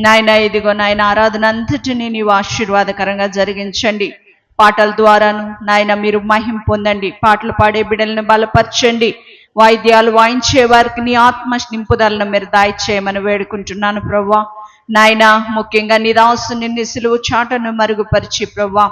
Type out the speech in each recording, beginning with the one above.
నాయన ఇదిగో నాయన ఆరాధన అంతటిని నీవు ఆశీర్వాదకరంగా జరిగించండి. పాటల ద్వారాను నాయన మీరు మహిమ పొందండి. పాటలు పాడే బిడ్డలను బలపరచండి. వాయిద్యాలు వాయించే వారికి నీ ఆత్మ నింపుదలను మీరు దాయిచేయమని వేడుకుంటున్నాను ప్రభువా. నాయన ముఖ్యంగా నీ దాసుని నీ సిలువ చాటను మరుగుపరిచి ప్రభువా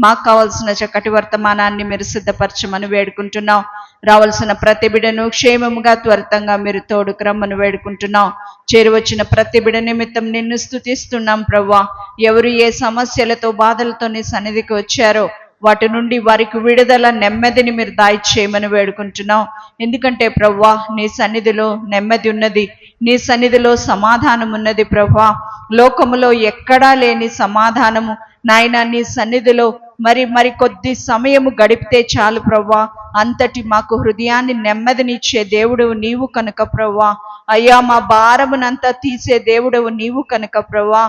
మాకు కావలసిన చక్కటి వర్తమానాన్ని మీరు సిద్ధపరచమని వేడుకుంటున్నాం. రావాల్సిన ప్రతి బిడ్డను క్షేమముగా త్వరితంగా మీరు తోడుకు రమ్మని వేడుకుంటున్నాం. చేరువచ్చిన ప్రతి బిడ్డ నిమిత్తం నిన్ను స్తుతిస్తున్నాం ప్రభువా. ఎవరు ఏ సమస్యలతో బాధలతో నీ సన్నిధికి వచ్చారో వాటి నుండి వారికి విడుదల నెమ్మదిని మీరు దాయిచేయమని వేడుకుంటున్నాం. ఎందుకంటే ప్రభువా నీ సన్నిధిలో నెమ్మది ఉన్నది, నీ సన్నిధిలో సమాధానం ఉన్నది ప్రభువా. లోకములో ఎక్కడా లేని సమాధానము నాయన నీ సన్నిధిలో మరి కొద్ది సమయము గడిపితే చాలు ప్రభువా. అంతటి మాకు హృదయాన్ని నెమ్మదినిచ్చే దేవుడవు నీవు కనుక ప్రభువా. అయ్యా మా భారమునంతా తీసే దేవుడవు నీవు కనుక ప్రభువా.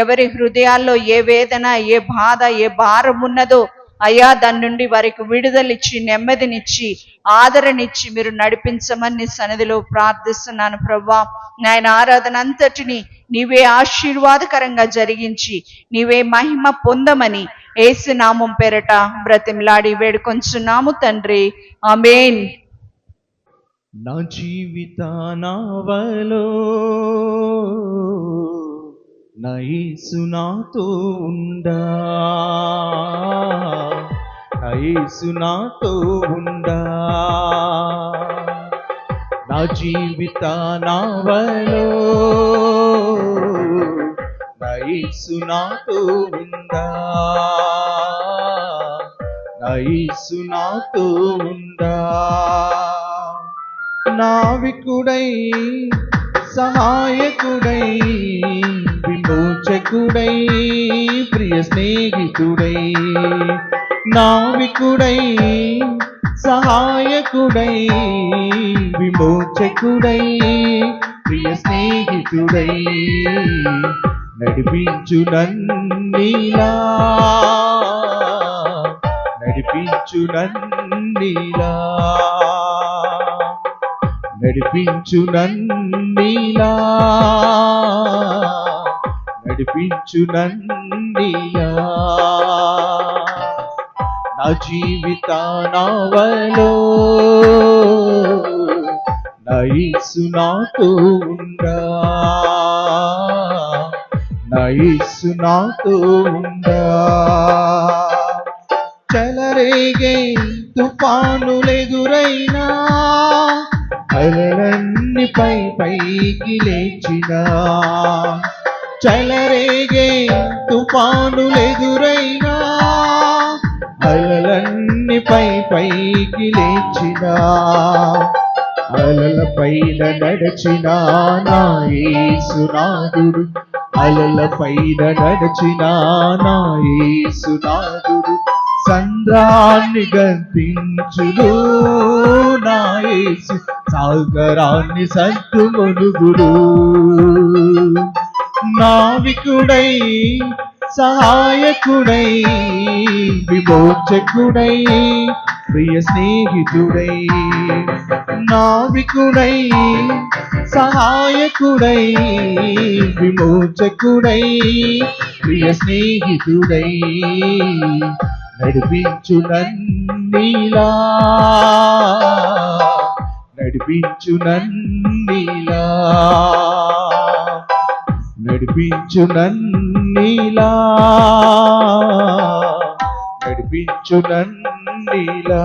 ఎవరి హృదయాల్లో ఏ వేదన, ఏ బాధ, ఏ భారం ఉన్నదో అయ్యా దాని నుండి వారికి విడుదలిచ్చి నెమ్మదినిచ్చి ఆదరణిచ్చి మీరు నడిపించమని నీ సన్నిధిలో ప్రార్థిస్తున్నాను ప్రభువా. నాయన ఆరాధన అంతటిని నీవే ఆశీర్వాదకరంగా జరిగించి నీవే మహిమ పొందమని యేసు నామం పేరట బ్రతిమలాడి వేడుకొంచున్నాము తండ్రి, ఆమేన్. నా జీవిత నావలో నా యేసు నాతో ఉండా, నా యేసు నాతో ఉండా. నా జీవిత నావలో నా యేసు నాతో ఉండా, నా యేసు నాతో ఉండా. నావికుడై సహాయకుడై విమోచకుడై ప్రియ స్నేహితుడై, నావికుడై సహాయకుడై విమోచకుడై ప్రియ స్నేహితుడై నడిపించు నన్నీలా, నడిపించు నన్నీలా, నడిపించు నన్నీలా, నడిపించు నన్నీలా. నా జీవిత నావలో నా యేసు నాతో ఉండా, నా యేసు నాతో ఉండా. చెలరేగే తుఫానులెదురైనా అలలన్నీ పైకి లేచినా, చెలరేగే తుఫానులెదురైనా అలలన్నీ పైకి లేచినా, అలల పైన నడచినా నా యేసునాథుడు, అలల పైన నడచినా నా యేసునాథుడు సంద్రాన్ని గద్దించుడు, నా యేసు సాగరాన్ని సద్దుమొనుగుడు. నావికుడై సహాయకుడై విమోచకుడై ప్రియ స్నేహితుడై, నావికుడై సహాయకుడై విమోచకుడై ప్రియ స్నేహితుడై నడిపించు నన్నీలా, నడిపించు నన్నీలా, నడిపించు నన్నీలా, నడిపించు నన్నీలా.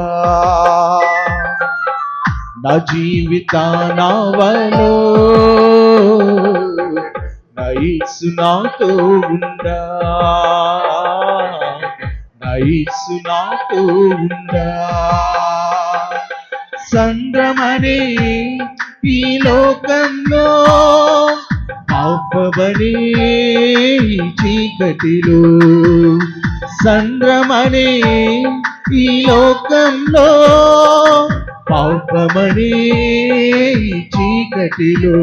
నా జీవిత నావలో నా యేసు నాతో ఉండా, నా యేసు నాతో ఉండా. సంద్రమనే ఈ లోకంలో పాపమనే ఈ చీకటిలో, సంద్రమనే ఈ లోకంలో పాపమనే ఈ చీకటిలో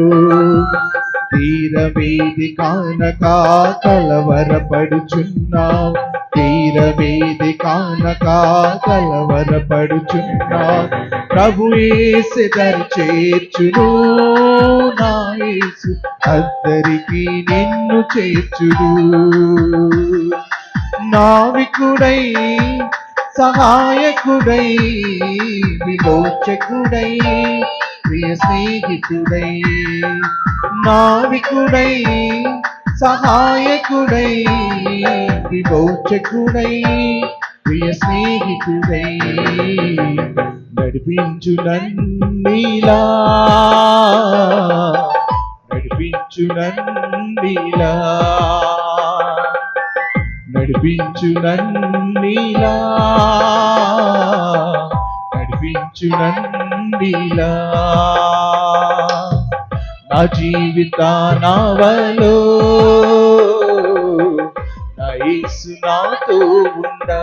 తీరమేది కానక కలవరపడుచున్నావు, తీరమేది కానక కలవరపడుచున్నా ప్రభు యేసు దరి చేర్చును నా యేసు అద్దరికి నిన్ను చేర్చుడు నావికుడై సహాయకుడై విమోచకుడై ప్రియ స్నేహితుడై నావికుడై సహాయకుడై విమోచకుడై ప్రియ స్నేహితుడై నడిపించు నన్నీలా నడిపించు నన్నీలా నడిపించు నన్నీలా నడిపించు నన్నీలా నా జీవిత నావలో నా యేసు నాతో ఉండా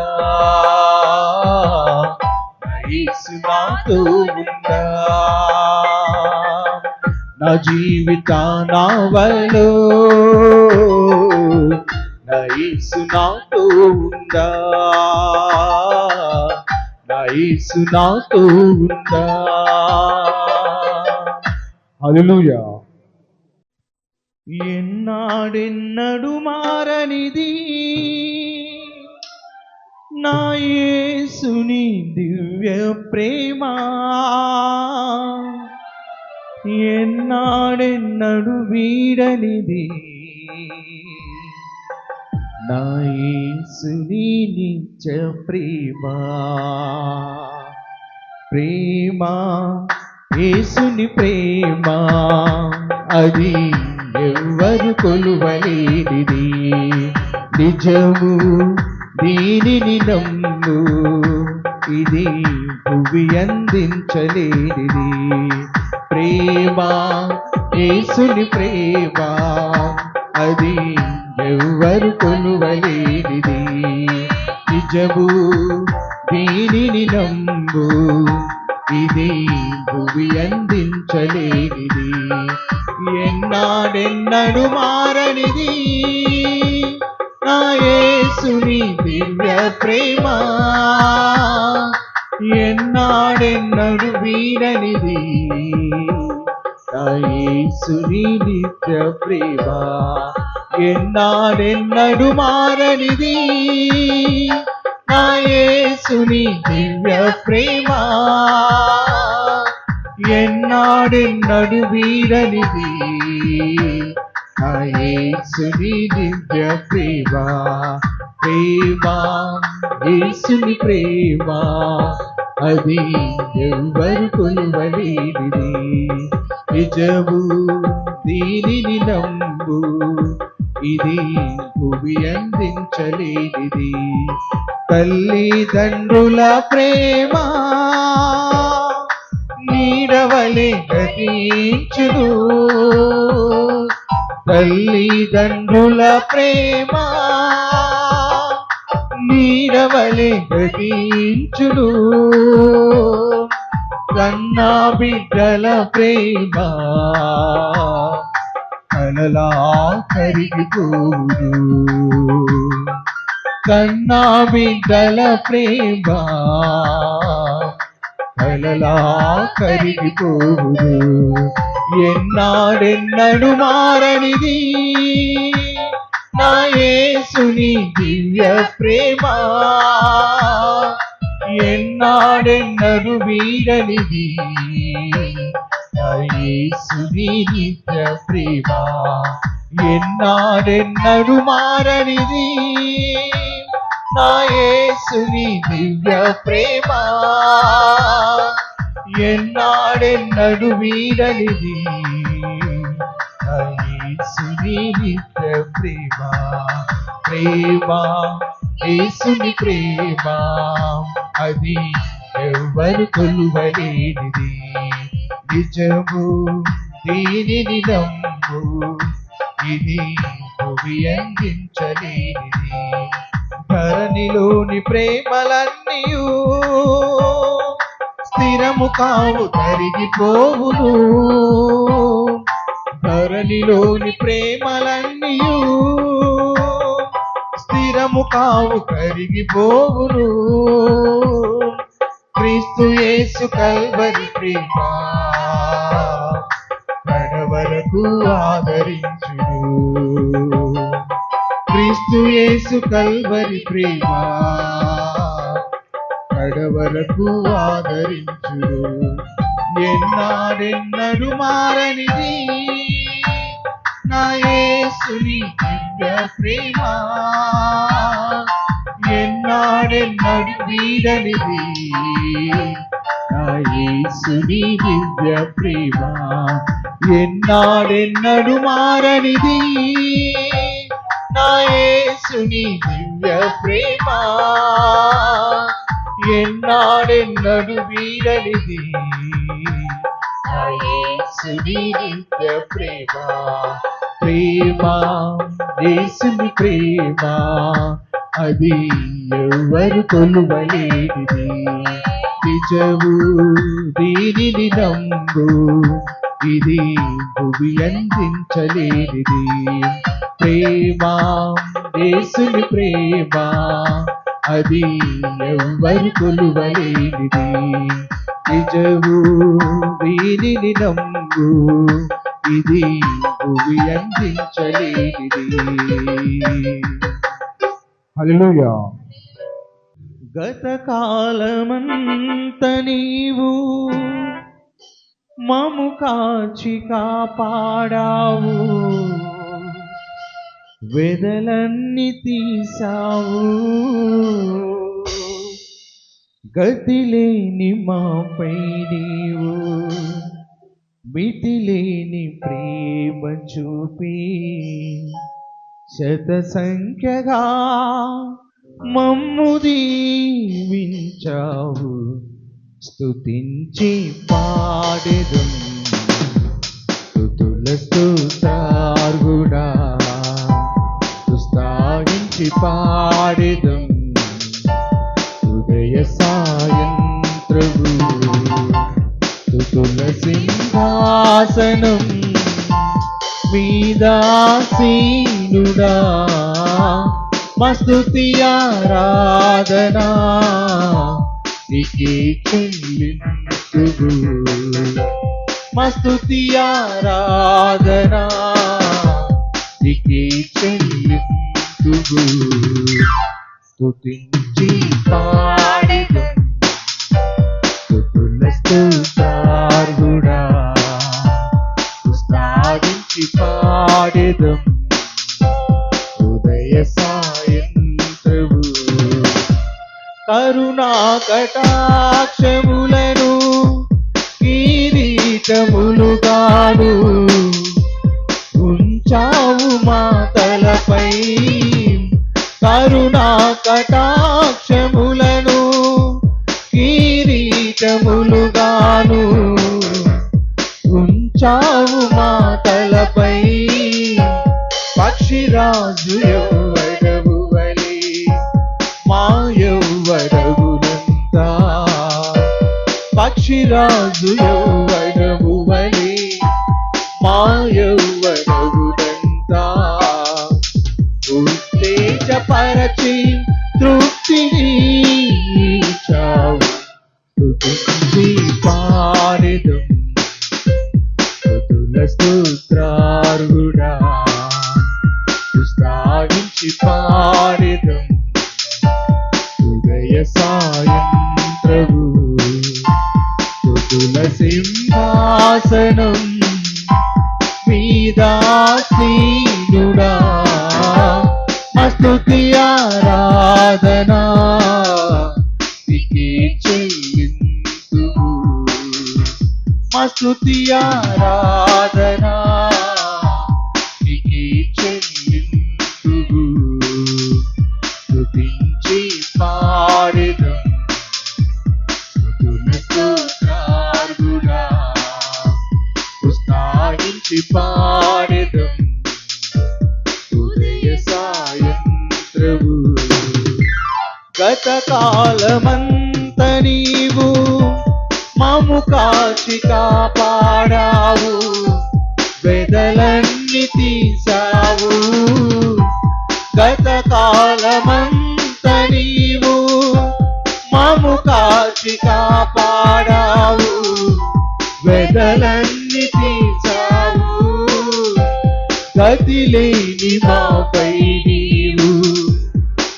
నా యేసు నాతో ఉండా నా జీవిత నావలో నా యేసు నాతో ఉందా నా యేసు నాతో ఉందా హల్లెలూయా ఎన్నాడెన్నడు మారనిది నా యేసుని దివ్య ప్రేమ ఎన్నాడెన్నడు వీడనిది నా యేసుని నిత్య ప్రేమ ప్రేమ యేసుని ప్రేమ అది ఎవ్వరు కొలువలేనిది నిజము దీనిని నమ్ము ఇది భువి అందించలేనిది ప్రేమ యేసుని ప్రేమ అది ఎవ్వరు కొలువలేనిది నిజము దీనిని నమ్ము ఇది భువి అందించలేనిది ఎన్నాడెన్నడు మారనిది నా యేసుని దివ్య ప్రేమ ఎన్నాడెన్నడు వీడనిది నా యేసుని నిత్య ప్రేమ ఎన్నాడెన్నడు మారనిది నా యేసుని దివ్య ప్రేమ ఎన్నాడెన్నడు వీడనిది నా యేసుని దివ్య ప్రేమ ప్రేమ యేసుని ప్రేమ అది ఎవ్వరు కొలువలేనిది నిజము దీనిని నమ్ము ఇది భువి అందించలేనిది తల్లిదండ్రుల ప్రేమ నీడవలె గతించును తల్లిదండ్రుల ప్రేమ నీడవలె గతించును కన్నా బిడ్డల ప్రేమ కలలా కరిగిపోదు కన్నా బిడ్డల ప్రేమ కలలా కరిగిపోదు ఎన్నాడెన్నడు మారనిది నా యేసుని దివ్య ప్రేమ ఎన్నాడెన్నడు వీడనిది నా యేసుని నిత్య ప్రేమ ఎన్నాడెన్నడు మారనిది నా యేసుని దివ్య ప్రేమ ఎన్నాడెన్నడు వీడనిది నా యేసుని నిత్య ప్రేమ ప్రేమ యేసుని ప్రేమ అది ఎవ్వరు కొలువలేనిది నిజము దీనిని నమ్ము ఇది భువి అందించలేనిది ధరణిలోని ప్రేమలన్నీయు స్థిరము కావు తరిగిపోవును ధరణిలోని ప్రేమలన్నీయు స్థిరము వ్యర్థము కావు కరిగిపోవును. క్రీస్తు యేసు కల్వరి ప్రేమ కడవరకు ఆదరించును. క్రీస్తు యేసు కల్వరి ప్రేమ కడవరకు ఆదరించును. ఎన్నాడెన్నడు మారనిది నా యేసుని దివ్య ప్రేమ, ఎన్నాడెన్నడు వీడనిది నా యేసుని దివ్య ప్రేమ, ఎన్నాడెన్నడు మారనిది నా యేసుని దివ్య ప్రేమ, ఎన్నాడెన్నడు వీడనిది నా యేసుని దివ్య ప్రేమ. ప్రేమ యేసుని ప్రేమ అది ఎవరు కొలువలేనిది, నిజము దీనిని నమ్ము ఇది భూమి అందించలేనిది. ప్రేమ యేసుని ప్రేమ అది ఎవరు కొలువలేనిది, నిజము దీనిని నమ్ము ఇది భూమి అందించలేనిది. హల్లెలూయా. గత కాలమంత నీవు మము కాచి కాపాడావు, వెదలన్నీ తీసావు, గతిలేని మాపై నీవు మితిలేని ప్రేమ చూపి శత సంఖ్యగా మమ్ము దీవించావు. స్తుతించి పాడెదం స్తుతుల స్తుతార్హుడా, స్తుతించి పాడెదం హృదయ సాయంత్రము. స్తుతుల సింహాసనం మీదాసీనుడా, మా స్తుతి ఆరాధనా నీకే చెల్లింతుము. మా స్తుతి ఆరాధనా నీకే చెల్లింతుము. స్తుతించి పాడెదం స్తుతుల స్తుతార్హుడా, స్తుతించి పాడెదం హృదయ సాయంత్రము. కరుణా కటాక్షములను కిరీటములుగాను ఉంచావు మా తలపై, కరుణా కటాక్షములను కిరీటములుగాను ఉంచావు మా తలపై. పక్షిరాజు యవ్వడవు వలె మా యవ్వడవునంతా, పక్షిరాజు యవ్వడవు వలె మా యవ్వడవునంతా, ఉత్తేజపరచి తృప్తిని ఇచ్చావు. స్తుతించి పాడెదం స్తుతుల స్తుతార్హుడా, స్తుతించి పాడెదం హృదయ సాయంత్రము. స్తుతుల సింహాసనం మీదాసీనుడా, మా స్తుతి ఆరాధనా నీకే చెల్లింతుము. మా స్తుతి ఆరాధనా నీకే చెల్లింతుము. స్తుతించి పాడెదం స్తుతుల స్తుతార్హుడా, స్తుతించి పాడెదం హృదయ సాయంత్రము. గత కాలమంత నీవు మము కాచి కాపాడావు, వెదలన్నీ తీసావు. గత కాలమంత కాచి కాపాడావు, వెదలన్నీ తీర్చావు. గతి లేని మాపై నీవు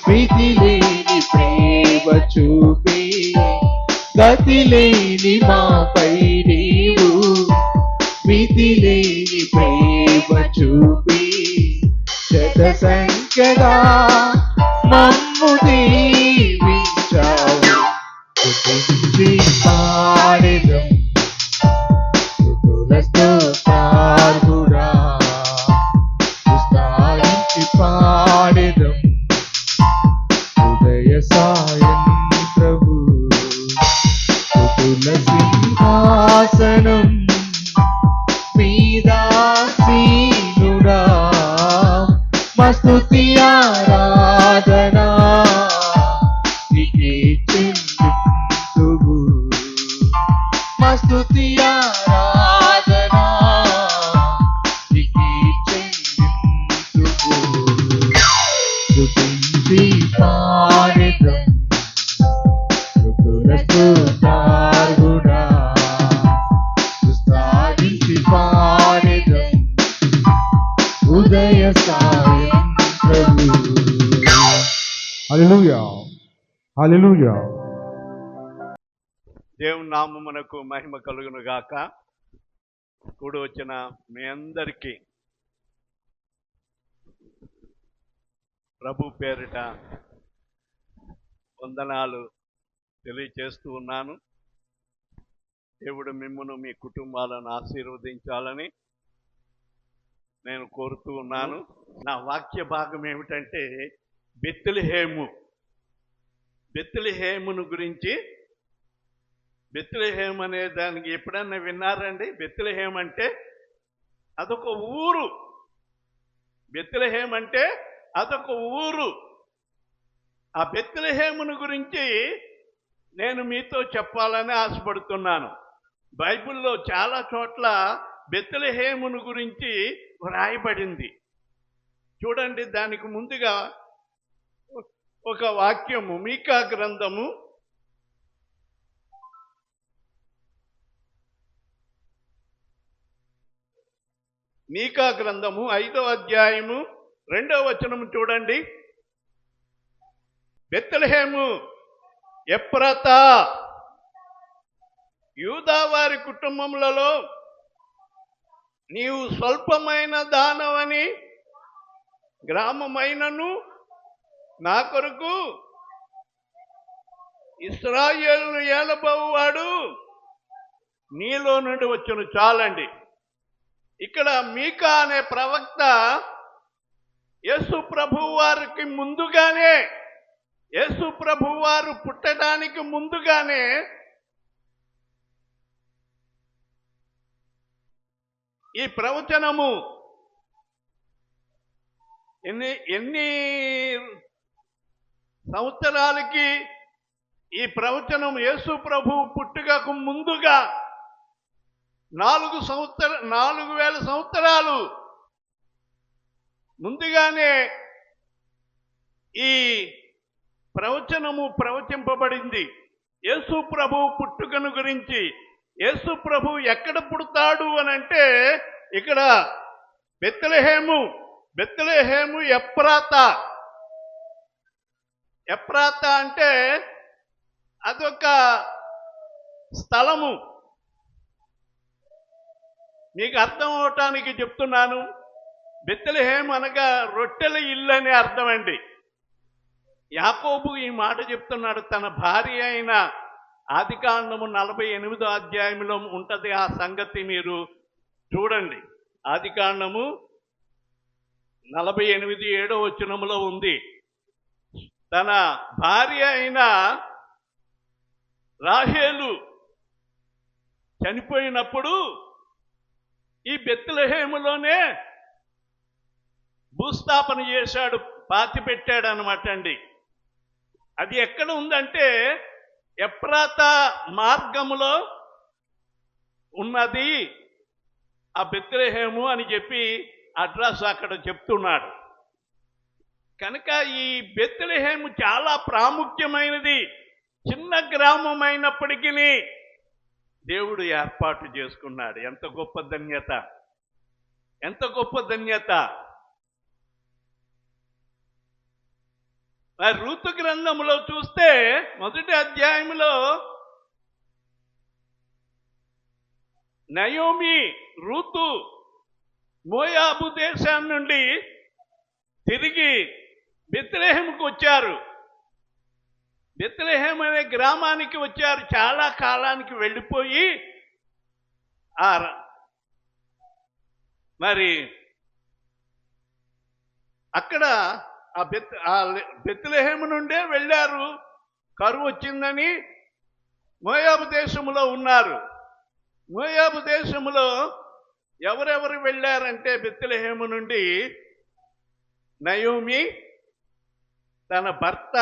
మితి లేని ప్రేమ చూపి, గతి లేని మాపై నీవు మితి లేని ప్రేమ చూపి, శత సంఖ్యగా మమ్ము దీవించావు. స్తుతించి పాడెదం స్తుతుల స్తోత్రార్హుడా, స్తుతించి పాడెదం ఉదయ సాయంత్రము. స్తుతుల సింహాసనం మీదాసీనుడా, మా స్తుతి ఆరాధనా నీకే చెల్లింతుము. మా స్తుతి ఆరాధనా నీకే చెల్లింతుము. స్తుతించి పాడెదం స్తుతుల స్తోత్రార్హుడా, స్తుతించి పాడెదం ఉదయ సాయంత్రము. హల్లెలూయా, హల్లెలూయా. దేవుని నామమునకు మహిమ కలుగును గాక. కూడి వచ్చిన మీ అందరికీ ప్రభు పేరిట వందనాలు తెలియచేస్తూ ఉన్నాను. దేవుడు మిమ్మును మీ కుటుంబాలను ఆశీర్వదించాలని నేను కోరుతూ ఉన్నాను. నా వాక్య భాగం ఏమిటంటే బెత్లెహేము. బెత్లెహేమును గురించి. బెత్లెహేం అనే దానికి ఎప్పుడన్నా విన్నారండి? బెత్లెహేం అంటే అదొక ఊరు. బెత్లెహేం అంటే అదొక ఊరు. ఆ బెత్లెహేమును గురించి నేను మీతో చెప్పాలని ఆశపడుతున్నాను. బైబిల్లో చాలా చోట్ల బెత్లెహేమును గురించి వ్రాయబడింది. చూడండి, దానికి ముందుగా ఒక వాక్యము మీకా గ్రంథము 5వ అధ్యాయము 2వ వచనము చూడండి. బెత్లెహేము ఎఫ్రాతా, యూదా వారి కుటుంబములలో నీవు స్వల్పమైన దానవని గ్రామమైనను నా కొరకు ఇశ్రాయేలును ఏలబోవాడు నీలో నుండి వచ్చును. చాలండి. ఇక్కడ మీకా అనే ప్రవక్త యేసు ప్రభువు వారికి ముందుగానే, యేసు ప్రభువు వారు పుట్టడానికి ముందుగానే ఈ ప్రవచనము ఎన్ని సంవత్సరాలకి ఈ ప్రవచనం యేసు ప్రభువు పుట్టుకకు ముందుగా 4000 సంవత్సరాలు ముందుగానే ఈ ప్రవచనము ప్రవచింపబడింది. యేసు ప్రభువు పుట్టుకను గురించి. యేసు ప్రభువు ఎక్కడ పుడతాడు అని అంటే ఇక్కడ బెత్లెహేము ఎఫ్రాతా. ఎఫ్రాతా అంటే అదొక స్థలము. మీకు అర్థం అవటానికి చెప్తున్నాను. బెత్లెహేం అనగా రొట్టెల ఇల్లు అనే అర్థం అండి. యాకోబు ఈ మాట చెప్తున్నాడు. తన భార్య అయిన ఆదికాండము 48వ అధ్యాయంలో ఉంటుంది ఆ సంగతి. మీరు చూడండి. ఆదికాండము 48 7వ వచనములో ఉంది. తన భార్య అయిన రాహేలు చనిపోయినప్పుడు ఈ బెత్లెహేములోనే భూస్థాపన చేశాడు, పాతి పెట్టాడు అనమాట అండి. అది ఎక్కడ ఉందంటే ఎఫ్రాతా మార్గములో ఉన్నది ఆ బెత్లెహేము అని చెప్పి అడ్రస్ అక్కడ చెప్తున్నాడు. కనుక ఈ బెత్లెహేము చాలా ప్రాముఖ్యమైనది. చిన్న గ్రామం అయినప్పటికీ దేవుడు ఏర్పాటు చేసుకున్నాడు. ఎంత గొప్ప ధన్యత, ఎంత గొప్ప ధన్యత. మరి రూతు గ్రంథంలో చూస్తే మొదటి అధ్యాయంలో నయోమి రూతు మోయాబు దేశం నుండి తిరిగి బెత్లెహేముకు వచ్చారు. బెత్లెహేం అనే గ్రామానికి వచ్చారు. చాలా కాలానికి వెళ్ళిపోయి మరి అక్కడ బెత్లెహేము నుండే వెళ్ళారు. కరువు వచ్చిందని మోయాబు దేశంలో ఉన్నారు. మోయాబు దేశంలో ఎవరెవరు వెళ్ళారంటే బెత్లెహేము నుండి నయోమి, తన భర్త,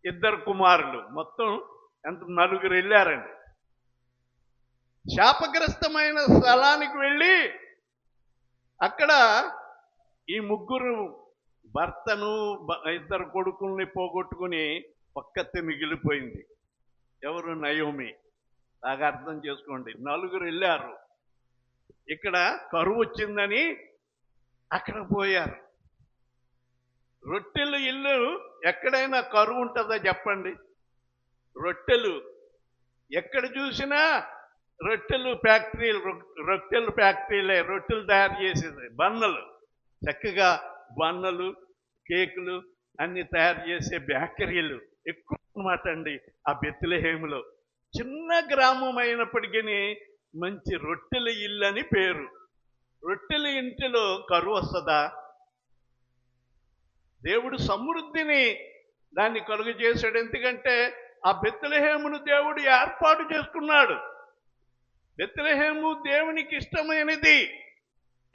2 కుమారులు, మొత్తం ఎంత 4 వెళ్ళారండి. శాపగ్రస్తమైన స్థలానికి వెళ్ళి అక్కడ ఈ 3 భర్తను 2 కొడుకుల్ని పోగొట్టుకుని ఒక్కతే మిగిలిపోయింది. ఎవరు? నయోమి. బాగా అర్థం చేసుకోండి. 4 వెళ్ళారు. ఇక్కడ కరువు వచ్చిందని అక్కడ పోయారు. రొట్టెలు ఇల్లు ఎక్కడైనా కరువు ఉంటుందా చెప్పండి? రొట్టెలు ఎక్కడ చూసినా రొట్టెలు ఫ్యాక్టరీలే, రొట్టెలు తయారు చేసేది. బన్నలు, చక్కగా బన్నలు, కేకులు అన్ని తయారు చేసే బేకరీలు ఎక్కువ అన్నమాట అండి ఆ బెత్లెహేములో. చిన్న గ్రామం అయినప్పటికీ మంచి రొట్టెల ఇల్లు అని పేరు. రొట్టెల ఇంటిలో కరువు వస్తుందా? దేవుడు సమృద్ధిని దాన్ని కలుగు చేశాడు. ఎందుకంటే ఆ బెత్లెహేమును దేవుడు ఏర్పాటు చేసుకున్నాడు. బెత్లెహేము దేవునికి ఇష్టమైనది.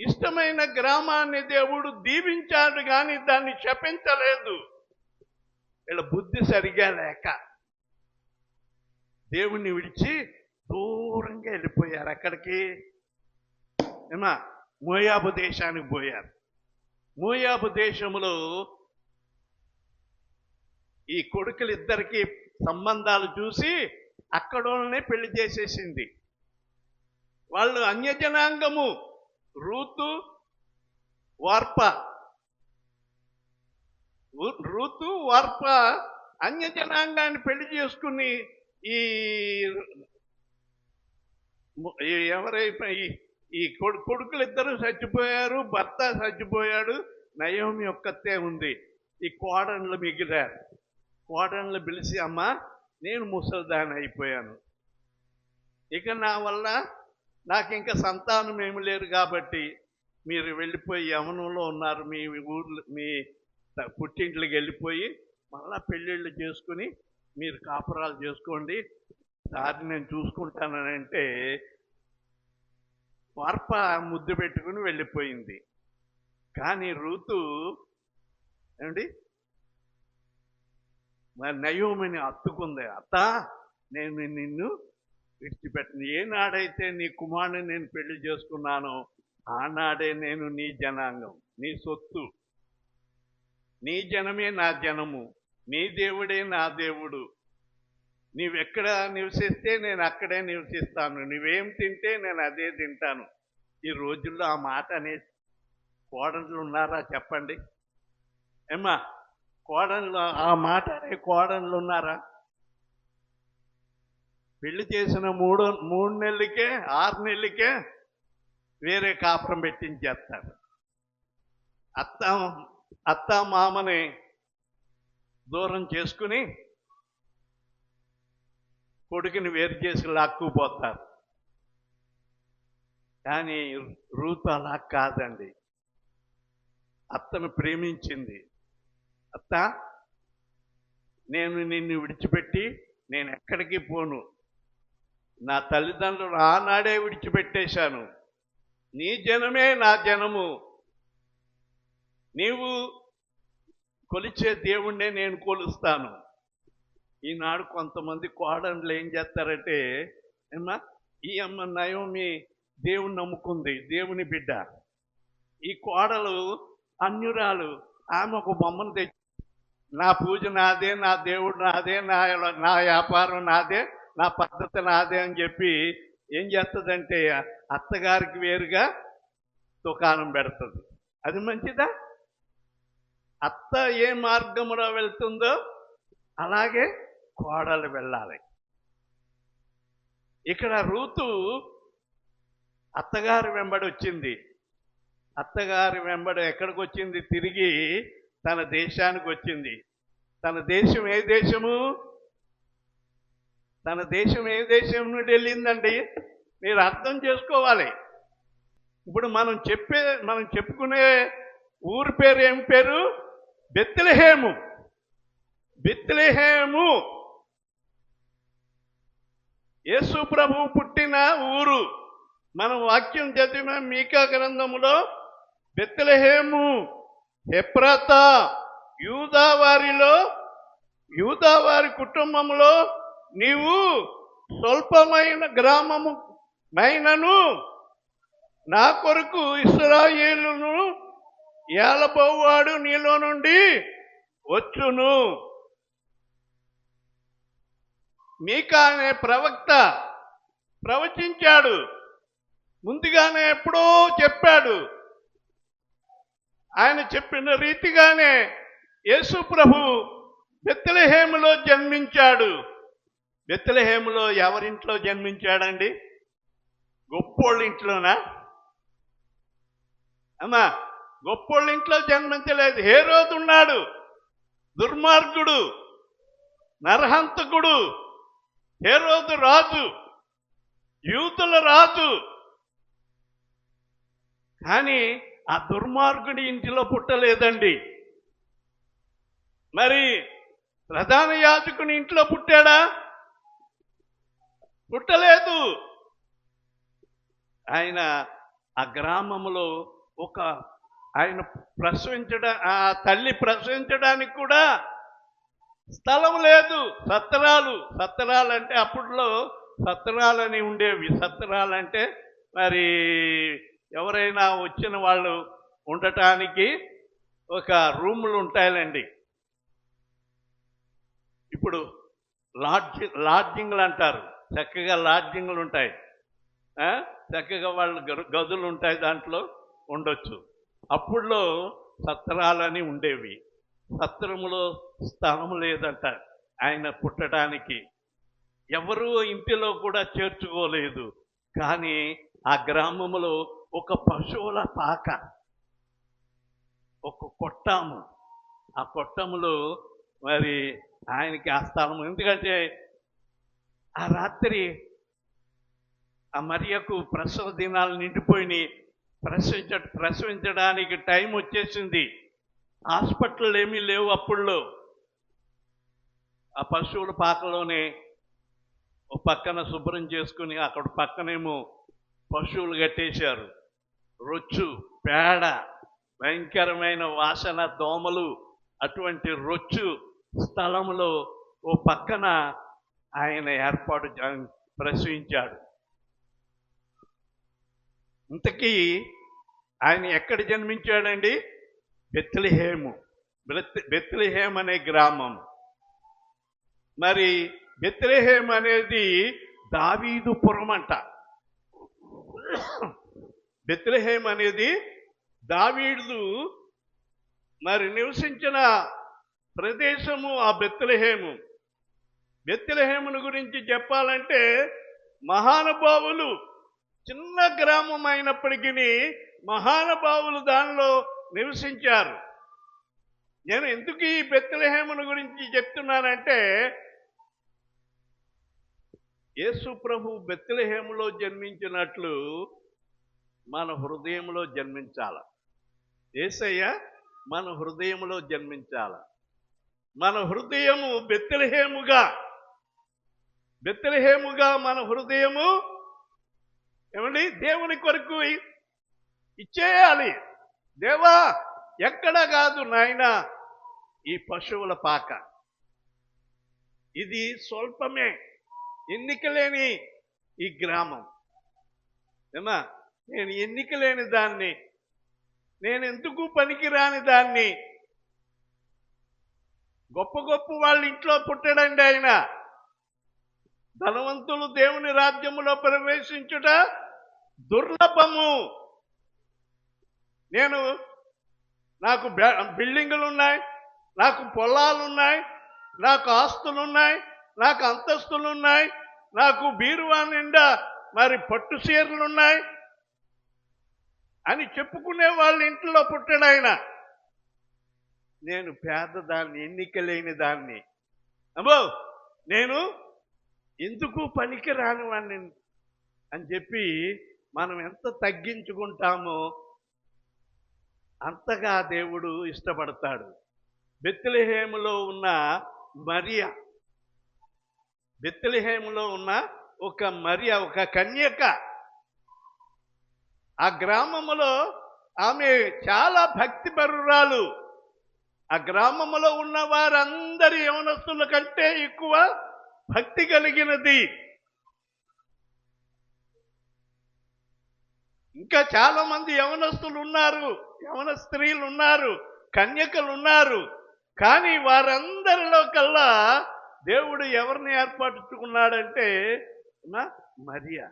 ఇష్టమైన గ్రామాన్ని దేవుడు దీవించాడు, కానీ దాన్ని శపించలేదు. వీళ్ళ బుద్ధి సరిగా లేక దేవుణ్ణి విడిచి దూరంగా వెళ్ళిపోయారు. అక్కడికి మోయాబు దేశానికి పోయారు. మోయాబు దేశంలో ఈ కొడుకులిద్దరికి సంబంధాలు చూసి అక్కడోళ్ళనే పెళ్లి చేసేసింది. వాళ్ళు అన్యజనాంగము. రూతు, వార్ప అన్యజనాంగాన్ని పెళ్లి చేసుకుని ఈ కొడుకులిద్దరూ చచ్చిపోయారు, భర్త చచ్చిపోయాడు, నయోమి ఒక్కతే ఉంది. ఈ కోడళ్ళు మిగిలారు. కోడళ్ళు పిలిచి, అమ్మా నేను ముసలిదాన్ని అయిపోయాను, ఇక నా వల్ల నాకు ఇంకా సంతానం ఏమి లేరు, కాబట్టి మీరు వెళ్ళిపోయి యవనంలో ఉన్నారు, మీ ఊర్లు మీ పుట్టింట్లకి వెళ్ళిపోయి మళ్ళా పెళ్ళిళ్ళు చేసుకుని మీరు కాపురాలు చేసుకోండి, దాన్ని నేను చూసుకుంటానంటే వార్ప ముద్దు పెట్టుకుని వెళ్ళిపోయింది. కానీ రూతు ఏమండి మరి నయోమిని హత్తుకుంది. అత్త, నేను నిన్ను విడిచిపెట్టను. ఏనాడైతే నీ కుమారుని నేను పెళ్లి చేసుకున్నానో ఆనాడే నేను నీ జనాంగం, నీ సొత్తు, నీ జనమే నా జనము, నీ దేవుడే నా దేవుడు. నీవెక్కడ నివసిస్తే నేను అక్కడే నివసిస్తాను, నువ్వేం తింటే నేను అదే తింటాను. ఈ రోజుల్లో ఆ మాట అనే కోడళ్ళు ఉన్నారా చెప్పండి? ఏమ్మా, కోడళ్ళు ఆ మాట అనే కోడళ్ళు ఉన్నారా? పెళ్లి చేసిన 3 నెలలకే 6 నెలలకే వేరే కాపురం పెట్టించేస్తారు. అత్త మామని దూరం చేసుకుని కొడుకుని వేరు చేసి లాక్కుపోతారు. కానీ రూతు అలా కాదండి. అత్తను ప్రేమించింది. అత్త, నేను నిన్ను విడిచిపెట్టి నేను ఎక్కడికి పోను, నా తల్లిదండ్రులు ఆనాడే విడిచిపెట్టేశాను, నీ జనమే నా జనము, నీవు కొలిచే దేవుణ్ణే నేను కొలుస్తాను. ఈనాడు కొంతమంది కోడళ్ళు ఏం చేస్తారంటే, ఏమ్మా ఈ అమ్మ నయోమి దేవుని నమ్ముకుంది, దేవుని బిడ్డ, ఈ కోడలు అన్యురాలు, ఆమె ఒక బొమ్మను తెచ్చి నా పూజ నాదే, నా దేవుడు నాదే, నా వ్యాపారం నాదే, నా పద్ధతి నాదే అని చెప్పి ఏం చేస్తుందంటే అత్తగారికి వేరుగా దుకాణం పెడుతుంది. అది మంచిదా? అత్త ఏ మార్గంలో వెళ్తుందో అలాగే కోడలు వెళ్ళాలి. ఇక్కడ రూతు అత్తగారి వెంబడి వచ్చింది. అత్తగారి వెంబడి ఎక్కడికి వచ్చింది? తిరిగి తన దేశానికి వచ్చింది. తన దేశం ఏ దేశము? తన దేశం ఏ దేశం నుండి వెళ్ళిందండి? మీరు అర్థం చేసుకోవాలి. ఇప్పుడు మనం చెప్పుకునే ఊరి పేరు ఏం పేరు? బెత్లెహేము. బెత్లెహేము యేసు ప్రభువు పుట్టిన ఊరు. మనం వాక్యం చదివిన మీకా గ్రంథములో బెత్లెహేము ఎఫ్రాతా యూదావారి కుటుంబంలో నీవు స్వల్పమైన గ్రామము మైనను నా కొరకు ఇశ్రాయేలును ఏలబోవాడు నీలో నుండి వచ్చును. మీకా అనే ప్రవక్త ప్రవచించాడు. ముందుగానే ఎప్పుడో చెప్పాడు. ఆయన చెప్పిన రీతిగానే యేసు ప్రభు బెత్లెహేములో జన్మించాడు. బెత్లెహేములో ఎవరింట్లో జన్మించాడండి? గొప్పోళ్ళ ఇంట్లోనా? అమ్మా, గొప్పోళ్ళ ఇంట్లో జన్మించలేదు. హేరోదు ఉన్నాడు, దుర్మార్గుడు, నరహంతకుడు. హేరోదు రాజు, యూదుల రాజు. కానీ ఆ దుర్మార్గుడి ఇంటిలో పుట్టలేదండి. మరి ప్రధాన యాజకుని ఇంట్లో పుట్టాడా? పుట్టలేదు. ఆయన ఆ గ్రామంలో ఆయన ఆ తల్లి ప్రసవించడానికి కూడా స్థలం లేదు. సత్రాలంటే అప్పట్లో సత్రాలని ఉండేవి. సత్రాలంటే మరి ఎవరైనా వచ్చిన వాళ్ళు ఉండటానికి ఒక రూములు ఉంటాయండి. ఇప్పుడు లాడ్జింగ్లు అంటారు. చక్కగా లాడ్జింగ్లు ఉంటాయి, చక్కగా వాళ్ళు గదులు ఉంటాయి, దాంట్లో ఉండొచ్చు. అప్పుడులో సత్రాలని ఉండేవి. సత్రములో స్థలం లేదంట ఆయన పుట్టడానికి. ఎవరు ఇంటిలో కూడా చేర్చుకోలేదు. కానీ ఆ గ్రామంలో ఒక పశువుల పాక, ఒక కొట్టము, ఆ కొట్టములో మరి ఆయనకి ఆ స్థలం. ఎందుకంటే ఆ రాత్రి ఆ మరియకు ప్రసవ దినాలు నిండిపోయినాయి. ప్రసవించడానికి టైం వచ్చేసింది. హాస్పిటల్ ఏమీ లేవు అప్పుల్లో. ఆ పశువుల పాకలోనే ఒక పక్కన శుభ్రం చేసుకుని అక్కడ పక్కనేమో పశువులు కట్టేశారు. రొచ్చు, పేడ, భయంకరమైన వాసన, దోమలు, అటువంటి రొచ్చు స్థలంలో ఓ పక్కన ఆయన ప్రసవించాడు. ఇంతకీ ఆయన ఎక్కడ జన్మించాడండి? బెత్లెహేము. బెత్లెహేం అనే గ్రామం. మరి బెత్లెహేం అనేది దావీదుపురం అంట. బెత్లెహేం అనేది దావీదు మరి నివసించిన ప్రదేశము ఆ బెత్లెహేము. బెత్లెహేమును గురించి చెప్పాలంటే మహానుభావులు, చిన్న గ్రామం అయినప్పటికీ మహానుభావులు దానిలో నివసించారు. నేను ఎందుకు ఈ బెత్లెహేమును గురించి చెప్తున్నానంటే, యేసు ప్రభు బెత్లెహేములో జన్మించినట్లు మన హృదయంలో జన్మించాల. యేసయ్య మన హృదయంలో జన్మించాల. మన హృదయము బెత్లెహేముగా మన హృదయము ఏమండి దేవుని కొరకు ఇచ్చేయాలి. దేవా, ఎక్కడ కాదు నాయన ఈ పశువుల పాక, ఇది స్వల్పమే, ఎన్నికలేని ఈ గ్రామం. ఏమా, నేను ఎన్నికలేని దాన్ని, నేను ఎందుకు పనికిరాని దాన్ని, గొప్ప గొప్ప వాళ్ళ ఇంట్లో పుట్టాడండి ఆయన. ధనవంతులు దేవుని రాజ్యములో ప్రవేశించుట దుర్లభము. నాకు బిల్డింగులు ఉన్నాయి, నాకు పొలాలు ఉన్నాయి, నాకు ఆస్తులు ఉన్నాయి, నాకు అంతస్తులు ఉన్నాయి, నాకు బీరువా నిండా మరి పట్టు చీరలు ఉన్నాయి అని చెప్పుకునే వాళ్ళ ఇంట్లో పుట్టాడు ఆయన. నేను పేదదాన్ని, ఎన్నిక లేని దాన్ని, అబ్బో నేను ఎందుకు పనికి రాని వాడిని అని చెప్పి మనం ఎంత తగ్గించుకుంటామో అంతగా దేవుడు ఇష్టపడతాడు. బెత్లెహేములో ఉన్న మరియా, బెత్లెహేములో ఉన్న ఒక మరియా, ఒక కన్యక, ఆ గ్రామములో ఆమె చాలా భక్తిపరురాలు. ఆ గ్రామములో ఉన్న వారందరి యవనస్తుల కంటే ఎక్కువ భక్తి కలిగినది. ఇంకా చాలా మంది యవనస్తులు ఉన్నారు, యవన స్త్రీలు ఉన్నారు, కన్యకలు ఉన్నారు. కానీ వారందరిలో కల్లా దేవుడు ఎవరిని ఏర్పరచుకున్నాడంటే మరియా.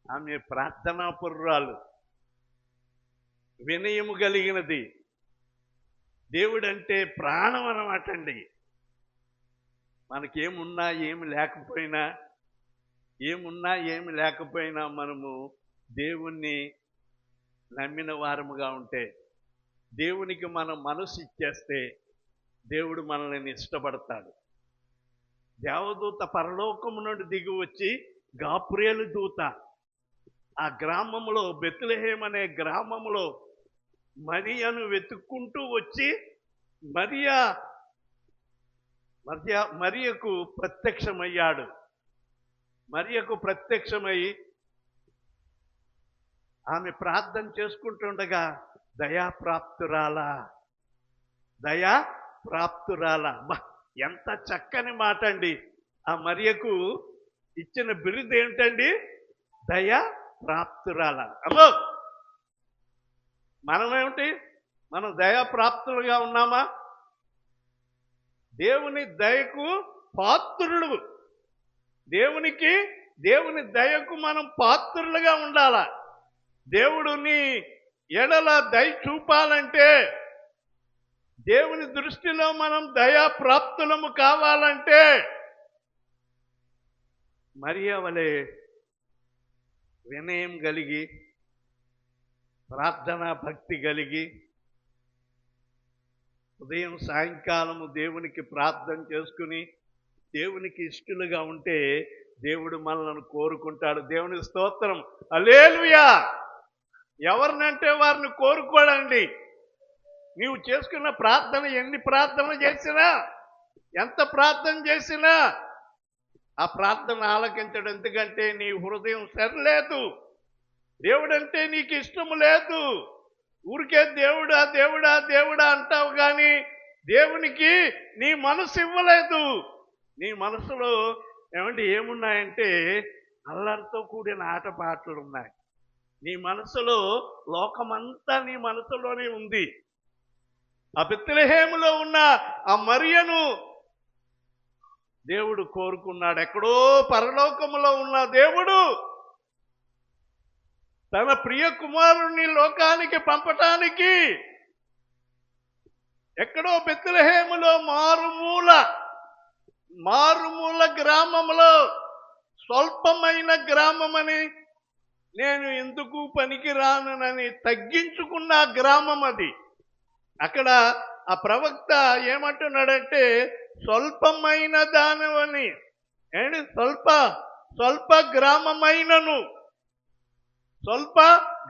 ఆమె ప్రార్థనాపరురాలు, వినయము కలిగినది. దేవుడంటే ప్రాణం అన్నమాట అండి. మనకేమున్నా ఏమి లేకపోయినా మనము దేవుణ్ణి నమ్మిన వారముగా ఉంటే, దేవునికి మనం మనసు ఇచ్చేస్తే దేవుడు మనల్ని ఇష్టపడతాడు. దేవదూత పరలోకము నుండి దిగి వచ్చి, గాబ్రియేలు దూత ఆ గ్రామములో, బెత్లెహేం అనే గ్రామములో మరియను వెతుక్కుంటూ వచ్చి మరియకు ప్రత్యక్షమయ్యాడు. మరియకు ప్రత్యక్షమై ఆమె ప్రార్థన చేసుకుంటుండగా దయాప్రాప్తురాలా. ఎంత చక్కని మాట అండి. ఆ మరియకు ఇచ్చిన బిరుదు ఏంటండి? దయా ప్రాప్తురాల. అమ్మో, మనం దయాప్రాప్తులుగా ఉన్నామా? దేవుని దయకు పాత్రులు. దేవుని దయకు మనం పాత్రులుగా ఉండాలా. దేవుడిని ఎడల దయ చూపాలంటే, దేవుని దృష్టిలో మనం దయాప్రాప్తులము కావాలంటే మరియా వలె వినయం కలిగి, ప్రార్థనా భక్తి కలిగి, ఉదయం సాయంకాలము దేవునికి ప్రార్థన చేసుకుని దేవునికి ఇష్టలుగా ఉంటే దేవుడు మనల్ని కోరుకుంటాడు. దేవునికి స్తోత్రం, హల్లెలూయా. ఎవరినంటే వారిని కోరుకోడండి. నీవు చేసుకున్న ప్రార్థన, ఎన్ని ప్రార్థన చేసినా, ఎంత ప్రార్థన చేసినా ఆ ప్రార్థన ఆలకించడం. ఎందుకంటే నీ హృదయం సరిలేదు, దేవుడంటే నీకు ఇష్టము లేదు. ఊరికే దేవుడా దేవుడా దేవుడా అంటావు కానీ దేవునికి నీ మనసు ఇవ్వలేదు. నీ మనసులో ఏమున్నాయంటే అల్లరితో కూడిన ఆటపాటలు ఉన్నాయి. నీ మనసులో లోకమంతా నీ మనసులోనే ఉంది. ఆ బెత్లెహేములో ఉన్న ఆ మరియను దేవుడు కోరుకున్నాడు. ఎక్కడో పరలోకములో ఉన్న దేవుడు తన ప్రియ కుమారుణ్ణి లోకానికి పంపటానికి ఎక్కడో బెత్లెహేములో మారుమూల గ్రామంలో, స్వల్పమైన గ్రామమని, నేను ఎందుకు పనికిరానని తగ్గించుకున్న గ్రామం అది. అక్కడ ఆ ప్రవక్త ఏమంటున్నాడంటే, స్వల్పమైన దానవని, స్వల్ప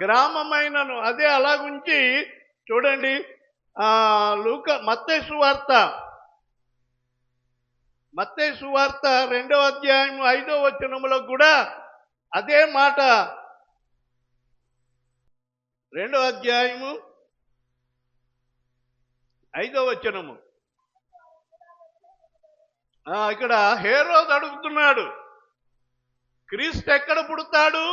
గ్రామమైనను అదే అలాగుంచి చూడండి. మత్తయి సువార్త 2వ అధ్యాయము 5వ వచనములో కూడా అదే మాట. 2వ అధ్యాయము 5వ వచనము. ఇక్కడ హేరోదు అడుగుతున్నాడు, క్రీస్తు ఎక్కడ పుడతాడు?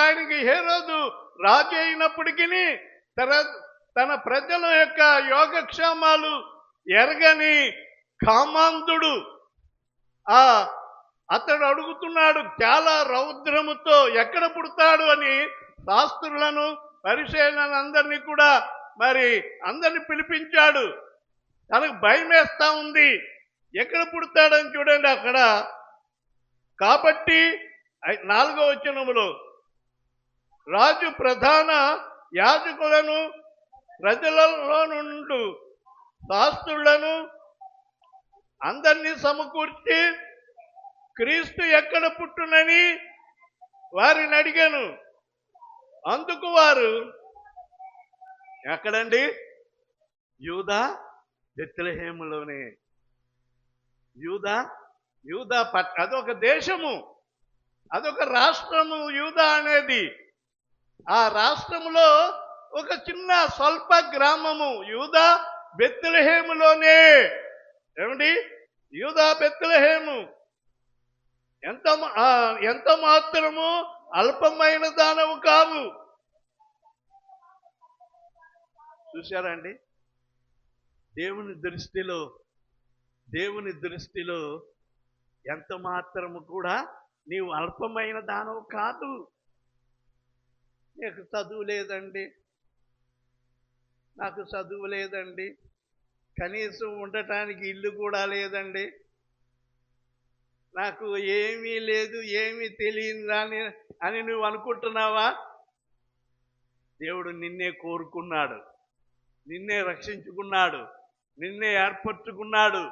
ఆయనకి హేరోదు రాజు అయినప్పటికీ తన ప్రజల యొక్క యోగక్షేమాలు ఎరగని కామాంధుడు. ఆ అతడు అడుగుతున్నాడు చాలా రౌద్రముతో, ఎక్కడ పుడతాడు అని శాస్త్రులను పరిశీలన అందరినీ కూడా మరి అందరిని పిలిపించాడు. తనకు భయం వేస్తా ఉంది, ఎక్కడ పుడతాడని చూడండి అక్కడ. కాబట్టి 4వ వచనములో రాజు ప్రధాన యాజకులను ప్రజలలో నుండి శాస్త్రులను అందరినీ సమకూర్చి క్రీస్తు ఎక్కడ పుట్టునని వారిని అడిగాను. అందుకు వారు, ఎక్కడండి? యూదా బెత్లెహేములోనే. యూదా అదొక దేశము, అదొక రాష్ట్రము యూదా అనేది. ఆ రాష్ట్రములో ఒక చిన్న స్వల్ప గ్రామము యూదా బెత్లెహేములోనే. ఏమండి? యూదా బెత్లెహేము ఎంత మాత్రము అల్పమైన దానవు కావు. చూశారండి? దేవుని దృష్టిలో ఎంత మాత్రము కూడా నీవు అల్పమైన దానవు కాదు. నాకు చదువు లేదండి, కనీసం ఉండటానికి ఇల్లు కూడా లేదండి, నాకు ఏమీ లేదు, ఏమీ తెలియదు అని నువ్వు అనుకుంటున్నావా? దేవుడు నిన్నే కోరుకున్నాడు, నిన్నే రక్షించుకున్నాడు, నిన్నే ఏర్పరచుకున్నాడు.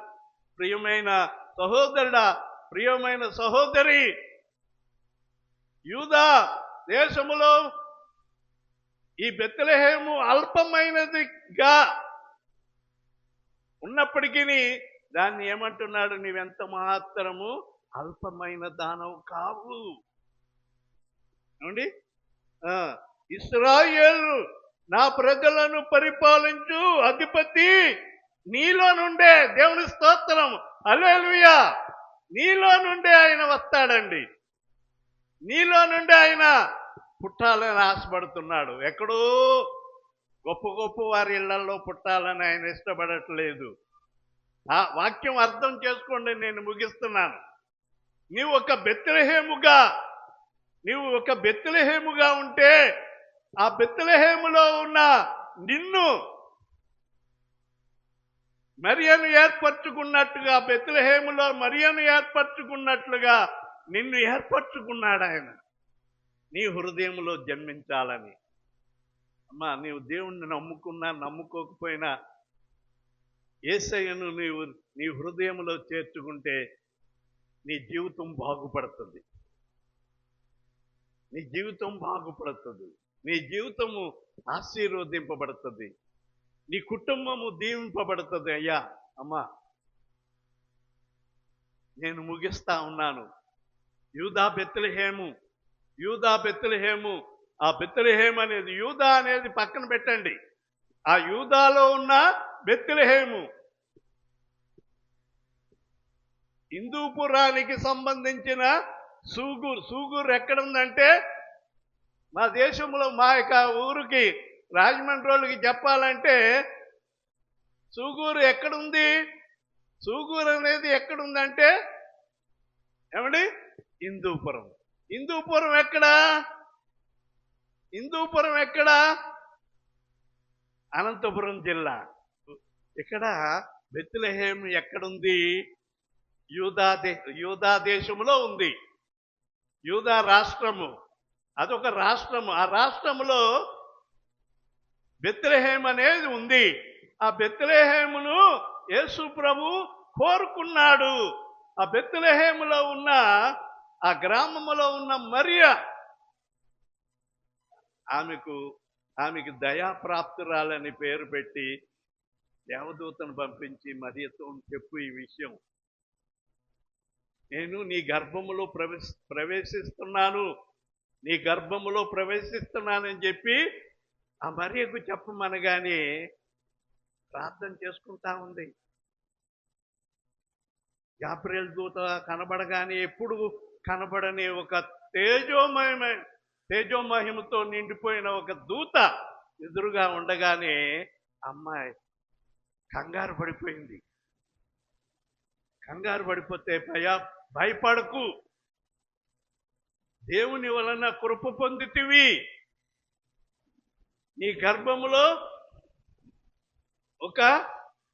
ప్రియమైన సహోదరుడా, ప్రియమైన సహోదరి, యూదా దేశములో ఈ బెత్లెహేము అల్పమైనదిగా ఉన్నప్పటికీ దాన్ని ఏమంటున్నాడు? నీవెంత మాత్రము అల్పమైన దానవు కావు. ఏమండి? ఇశ్రాయేలు నా ప్రజలను పరిపాలించు అధిపతి నీలో నుండే. దేవుని స్తోత్రం, హల్లెలూయా. నీలో నుండే ఆయన వస్తాడండి. నీలో నుండి ఆయన పుట్టాలని ఆశపడుతున్నాడు. ఎక్కడో గొప్ప వారి ఇళ్లలో పుట్టాలని ఆయన ఇష్టపడట్లేదు. ఆ వాక్యం అర్థం చేసుకోండి, నేను ముగిస్తున్నాను. నీవు ఒక బెత్లెహేముగా ఉంటే ఆ బెత్లెహేములో ఉన్న నిన్ను మరియను ఏర్పరచుకున్నట్టుగా, బెత్లెహేములో మరియను ఏర్పరచుకున్నట్లుగా నిన్ను ఏర్పరచుకున్నాడు ఆయన నీ హృదయంలో జన్మించాలని. అమ్మా, నీవు దేవుణ్ణి నమ్ముకున్నా నమ్ముకోకపోయినా యేసయ్యను నీవు నీ హృదయంలో చేర్చుకుంటే నీ జీవితం బాగుపడుతుంది. నీ జీవితము ఆశీర్వదింపబడుతుంది. నీ కుటుంబము దీవింపబడుతుంది. అయ్యా, అమ్మా, నేను ముగిస్తా ఉన్నాను. యూదా బెత్లెహేము, ఆ బెత్లెహేము అనేది, యూదా అనేది పక్కన పెట్టండి. ఆ యూదాలో ఉన్న బెత్లెహేము హిందూపురానికి సంబంధించిన సూగూరు ఎక్కడుందంటే, మా దేశంలో మా యొక్క ఊరికి రాజమండ్రి వాళ్ళకి చెప్పాలంటే సూగూరు ఎక్కడుంది? సూగూరు అనేది ఎక్కడుందంటే ఏమండి? హిందూపురం ఎక్కడా? అనంతపురం జిల్లా. ఇక్కడ బెత్లెహేము ఎక్కడుంది? యూదా దేశంలో ఉంది. యూదా రాష్ట్రము, అదొక రాష్ట్రము. ఆ రాష్ట్రములో బెత్లెహేము అనేది ఉంది. ఆ బెత్లెహేమును యేసు ప్రభు కోరుకున్నాడు. ఆ బెత్లెహేములో ఉన్న ఆ గ్రామములో ఉన్న మరియ, ఆమెకు దయాప్రాప్తురాలని పేరు పెట్టి దేవదూతను పంపించి మరియతో చెప్పు ఈ విషయం, నేను నీ గర్భములో ప్రవేశిస్తున్నానని చెప్పి ఆ మరియకు చెప్పమనగానే ప్రార్థన చేసుకుంటా ఉంది. గాబ్రియల్ దూత కనబడగానే ఎప్పుడు కనబడని ఒక తేజోమహిమతో నిండిపోయిన ఒక దూత ఎదురుగా ఉండగానే అమ్మాయి కంగారు పడిపోయింది. కంగారు పడిపోతే భయపడకు, దేవుని వలన కృప పొందితివి, నీ గర్భములో ఒక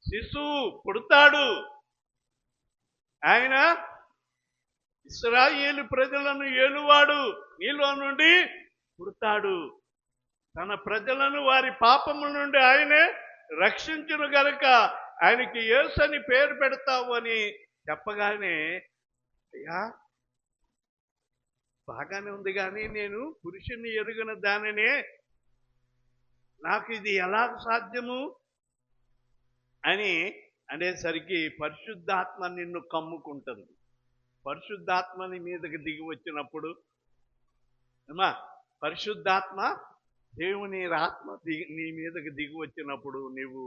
శిశువు పుడతాడు, ఆయన ఇశ్రాయేలు ప్రజలను ఏలువాడు నీలో నుండి పుడతాడు, తన ప్రజలను వారి పాపముల నుండి ఆయనే రక్షించును గనుక ఆయనకి యేసు అని పేరు పెడతావు అని చెప్పగానే, అయ్యా బాగానే ఉంది కానీ నేను పురుషుని ఎరుగిన దానినే, నాకు ఇది ఎలా సాధ్యము అని అనేసరికి పరిశుద్ధాత్మ నిన్ను కమ్ముకుంటుంది. పరిశుద్ధాత్మని మీదకి దిగి వచ్చినప్పుడు అమ్మా, పరిశుద్ధాత్మ దేవుని ఆత్మ నీ మీదకి దిగి వచ్చినప్పుడు నీవు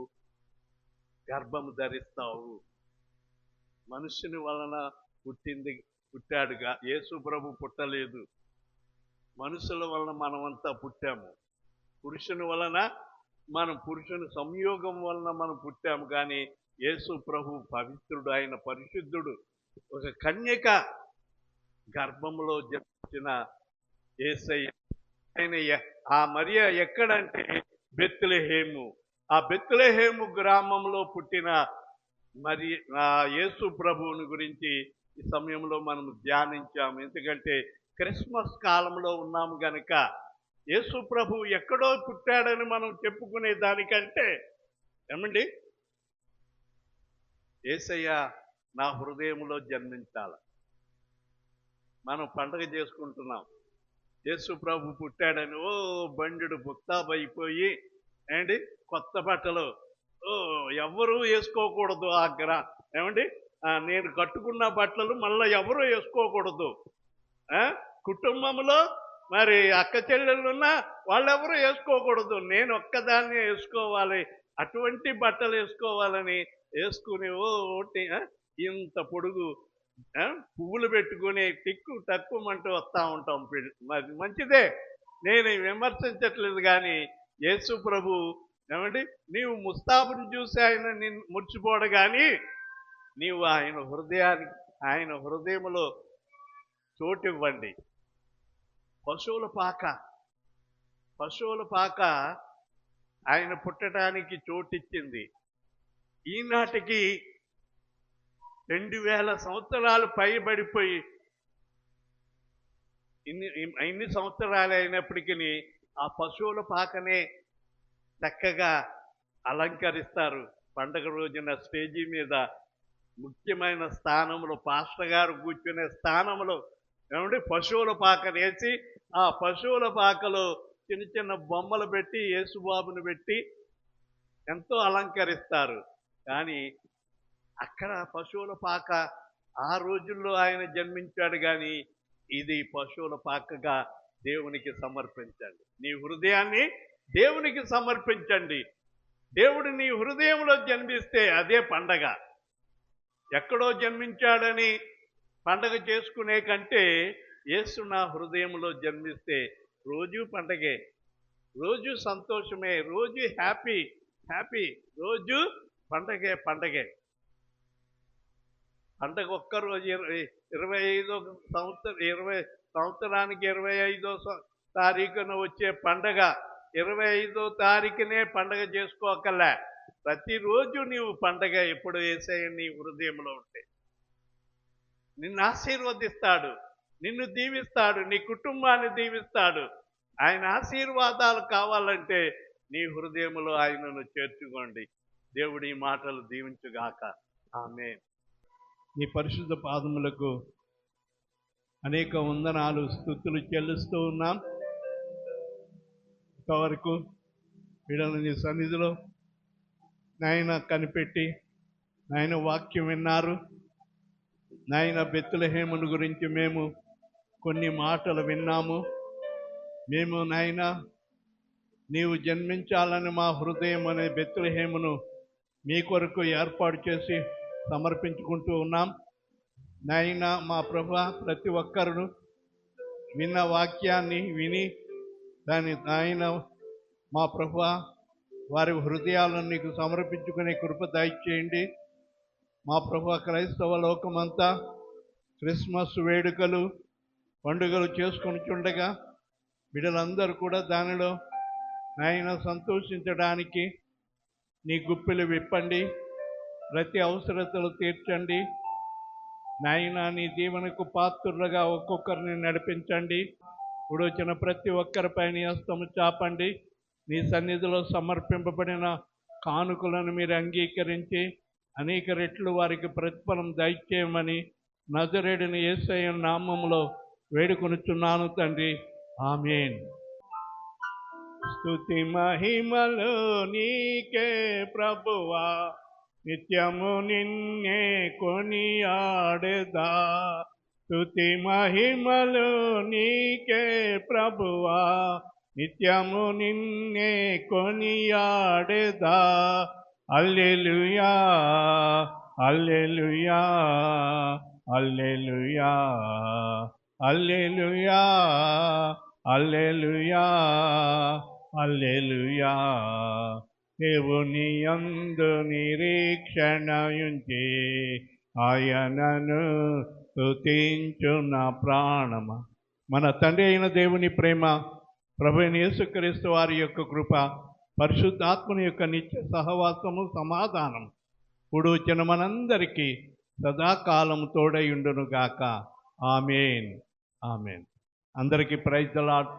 గర్భము ధరిస్తావు. మనుషుని వలన పుట్టాడుగా, యేసు ప్రభు పుట్టలేదు, మనుషుల వలన మనమంతా పుట్టాము. పురుషుని వలన పురుషుని సంయోగం వలన మనం పుట్టాము. కానీ యేసు ప్రభు పవిత్రుడు, ఆయన పరిశుద్ధుడు. ఒక కన్యక గర్భంలో జన్మించిన యేసయ్య. ఆయన ఆ మరియ ఎక్కడంటే బెత్లెహేము. ఆ బెత్లెహేము గ్రామంలో పుట్టిన యేసు ప్రభువుని గురించి ఈ సమయంలో మనం ధ్యానించాము. ఎందుకంటే క్రిస్మస్ కాలంలో ఉన్నాము గనక యేసు ప్రభు ఎక్కడో పుట్టాడని మనం చెప్పుకునే దానికంటే ఏమండి, యేసయ్య నా హృదయంలో జన్మించాల. మనం పండగ చేసుకుంటున్నాం, యేసు ప్రభు పుట్టాడని బండి పుత్తాబైపోయి ఏమండి, కొత్త బట్టలు ఎవరు వేసుకోకూడదు. ఏమండి, నేను కట్టుకున్న బట్టలు మళ్ళీ ఎవరు వేసుకోకూడదు. కుటుంబంలో మరి అక్క చెల్లెళ్ళున్నా వాళ్ళెవరూ వేసుకోకూడదు, నేను ఒక్కదాన్ని వేసుకోవాలి, అటువంటి బట్టలు వేసుకోవాలని వేసుకుని ఇంత పొడుగు పువ్వులు పెట్టుకుని టిక్కు తక్కువమంటూ వస్తూ ఉంటాం. మరి మంచిదే, నేను విమర్శించట్లేదు. కానీ యేసు ప్రభు ఏమండి, నీవు ముస్తాబుని చూసి ఆయన నిన్ను మురిచిపోడు, కానీ నీవు ఆయన హృదయంలో చోటు ఇవ్వండి. పశువుల పాక ఆయన పుట్టడానికి చోటిచ్చింది. ఈనాటికి 2000 సంవత్సరాలు పైబడిపోయి ఇన్ని సంవత్సరాలు అయినప్పటికీ ఆ పశువుల పాకనే చక్కగా అలంకరిస్తారు. పండగ రోజున స్టేజీ మీద ముఖ్యమైన స్థానంలో పాస్టర్ గారు కూర్చునే స్థానంలో ఏమంటే పశువుల పాకనేసి ఆ పశువుల పాకలో చిన్న చిన్న బొమ్మలు పెట్టి యేసుబాబుని పెట్టి ఎంతో అలంకరిస్తారు. కానీ అక్కడ పశువుల పాక ఆ రోజుల్లో ఆయన జన్మించాడు. కానీ ఇది పశువుల పాకగా దేవునికి సమర్పించండి. నీ హృదయాన్ని దేవునికి సమర్పించండి. దేవుడు నీ హృదయంలో జన్మిస్తే అదే పండగ. ఎక్కడో జన్మించాడని పండగ చేసుకునే కంటే యేసు నా హృదయంలో జన్మిస్తే రోజు పండగే, రోజు సంతోషమే, రోజు హ్యాపీ, రోజు పండగే. పండగ ఒక్కరోజు 20 సంవత్సరానికి 25వ తారీఖున వచ్చే పండగ 25వ తారీఖునే పండగ చేసుకోకల్లా ప్రతిరోజు నీవు పండగ ఎప్పుడు యేసయ్య నీ హృదయంలో ఉంటే నిన్ను ఆశీర్వదిస్తాడు, నిన్ను దీవిస్తాడు, నీ కుటుంబాన్ని దీవిస్తాడు. ఆయన ఆశీర్వాదాలు కావాలంటే నీ హృదయంలో ఆయనను చేర్చుకోండి. దేవుడి మాటలు దీవించుగాక. ఆమేన్. నీ పరిశుద్ధ పాదములకు అనేక వందనాలు, స్తుతులు చెల్లిస్తూ ఉన్నాం. ఇంతవరకు వీళ్ళని నీ సన్నిధిలో నాయన కనిపెట్టి నాయన వాక్యం విన్నారు. నాయన బెత్లెహేమును గురించి మేము కొన్ని మాటలు విన్నాము. మేము నాయన నీవు జన్మించాలని మా హృదయం అనే బెత్లెహేమును మీ కొరకు ఏర్పాటు చేసి సమర్పించుకుంటూ ఉన్నాం. నాయన మా ప్రభువా, ప్రతి ఒక్కరు విన్న వాక్యాన్ని విని దాని నాయన మా ప్రభువా వారి హృదయాలను నీకు సమర్పించుకునే కృప దయచేయండి. మా ప్రభు క్రైస్తవ లోకమంతా క్రిస్మస్ వేడుకలు పండుగలు చేసుకొనిచుండగా బిడ్డలందరూ కూడా దానిలో నాయన సంతోషించడానికి నీ గుప్పిలు విప్పండి, ప్రతి అవసరతలు తీర్చండి నాయన. నీ దీవెనకు పాత్రులుగా ఒక్కొక్కరిని నడిపించండి. ఇప్పుడు వచ్చిన ప్రతి ఒక్కరిపై నీ హస్తము చాపండి. నీ సన్నిధిలో సమర్పింపబడిన కానుకలను మీరు అంగీకరించి అనేక రెట్లు వారికి ప్రతిఫలం దయచేయమని నజరేయుడైన యేసయ్య నామములో వేడుకొనుచున్నాను తండ్రి. ఆమేన్. స్తుతి మహిమలు నీకే ప్రభువా, నిత్యము నిన్నే కొనియాడెదా. స్తుతి మహిమలు నీకే ప్రభువా, నిత్యము నిన్నే కొనియాడెదా. హల్లెలూయా హల్లెలూయా హల్లెలూయా హల్లెలూయా హల్లెలూయా హల్లెలూయా. దేవుని యందు నిరీక్షణయుంచి ఆయనను స్తుతించు నా ప్రాణమా. మన తండ్రి అయిన దేవుని ప్రేమ, ప్రభువైన యేసుక్రీస్తు వారి యొక్క కృప, పరిశుద్ధాత్మని యొక్క నిత్య సహవాసము సమాధానం ఇప్పుడు వచ్చిన మనందరికీ సదాకాలము తోడై ఉండును గాక. ఆమేన్ ఆమేన్. అందరికీ ప్రైజ్ ది లార్డ్.